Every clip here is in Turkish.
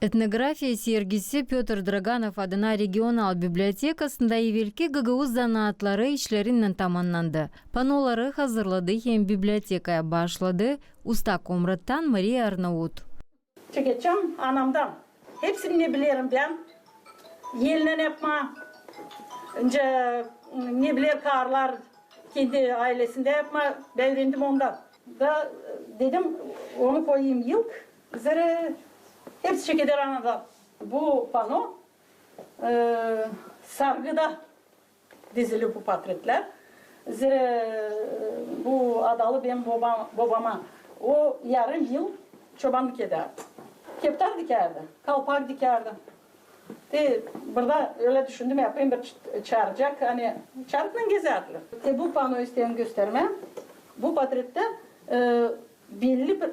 Этнография сергиси Петр Драганов адына регионал библиотекасында евелки ГГУ занаатлары ишлеринен таманнанды. Панолары hazırladı hem библиотекая башлады. Уста Комраттан Мария Арнаут. Çekeceğim anamdan. Hepsini ne bilirim ben. Yelinden yapma. Önce ne bilir karlar kendi ailesinde yapma. Ben öğrendim ondan. Da dedim onu koyayım yılk. Üzere hepsi çekilir anadan. Bu pano sargıda dizili bu portretler. Üzere bu adalı benim babama o yarım yıl çobanlık ederdi. Keptar dikerdi, kalpak dikerdi. Burada öyle düşündüm yapayım bir çağıracak hani çağırıkla gezerdiler. Bu panoyu isteyen gösterme. Bu portrette belli bir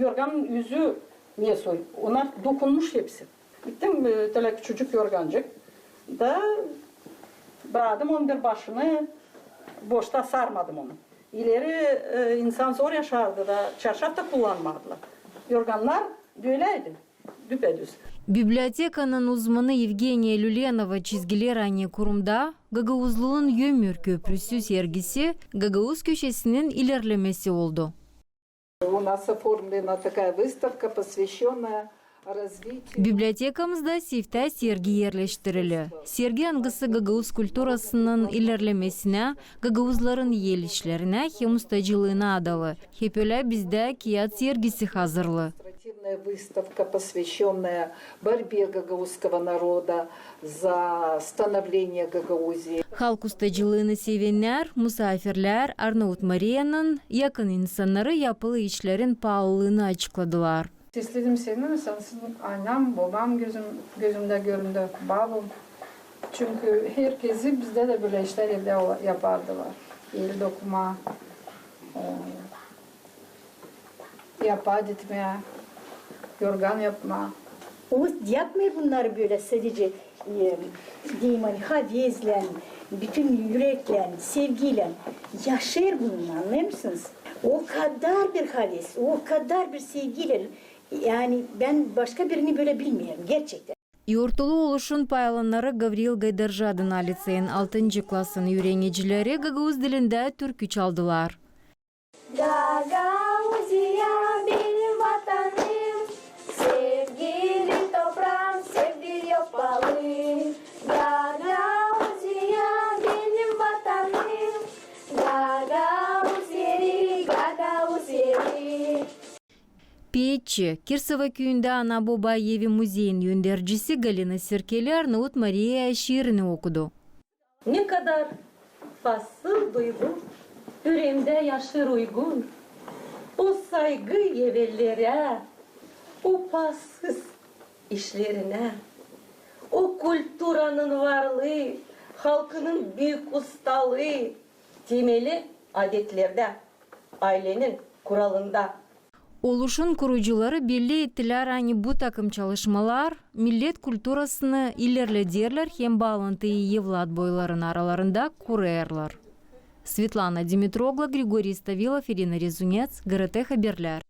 yorgan yüzü niye soy? Onlar dokunmuş hepsi. Gittim böyle küçücük yorgancık da bıraktım onun bir başını boşta sarmadım onu. İleri insan zor yaşardı da çarşaf da kullanmadılar. Yorganlar böyleydi, düpedüz. Bibliotekanın uzmanı Evgeniya Lulenova çizgiler anne kurumda Gagauzlu'nun Yömür Köprüsü sergisi Gagauz köşesinin ilerlemesi oldu. У нас оформлена такая выставка, посвященная развитию. Bibliotekamızda sifte sergi yerleştirili. Sergi angısı Gagauz kulturasının ilerlemesine, Gagauzların yel işlerine hem ustacılığına adalı. Hep öyle bizde kiyat sergisi hazırlı. Выставка, посвященная борьбе гагаузского народа за становление Гагаузии. Halk ustacılığını sevenler, musafirler Arnavut Maria'nın yakın insanları yapılı işlerin pahalılığını açıkladılar. İstedim seni mesela annem, babam gözümde göründü, babam. Çünkü herkesi bizde de böyle işler evde yapardılar. El dokuma, yapa gitmeye, yorgan yapma. O yapmıyor bunları böyle sadece diyeyim hani havezle, bütün yürekle, sevgiyle yaşar bununla, anlıyor musunuz? O kadar bir haves, o kadar bir sevgiyle yani ben başka birini böyle bilmiyorum gerçekten. Yortulu oluşun paylanları Gavril Gaydarjad'ın liseyin 6. klasın öğrencileri Gagauz dilinde türkü çaldılar. Gagauzia benim vatanım, sevgili toprağım, sevgili yapalım. Gagauzia benim vatanım, Gagauz yeri, Gagauz yeri. Piyetçi, Kirsova köyünde ana baba evi müziğin yöndericisi Galina Sirkeli Arnavut Maria şiirini okudu. Ne kadar fasıl duygu, yüreğimde yaşır uygun. O saygı yevellere, o pasız işlerine, o kulturanın varlığı, halkının büyük ustalığı, temeli adetlerde, ailenin kuralında. Oluşun kurucuları belli ettiler hani bu takım çalışmalar millet kulturasını ilerlederler hem bağlantıyı evlat boyların aralarında kurarlar. Svetlana Dimitrogla, Grigoriy Stavилов, Irina Rezunets, GRT Haberler.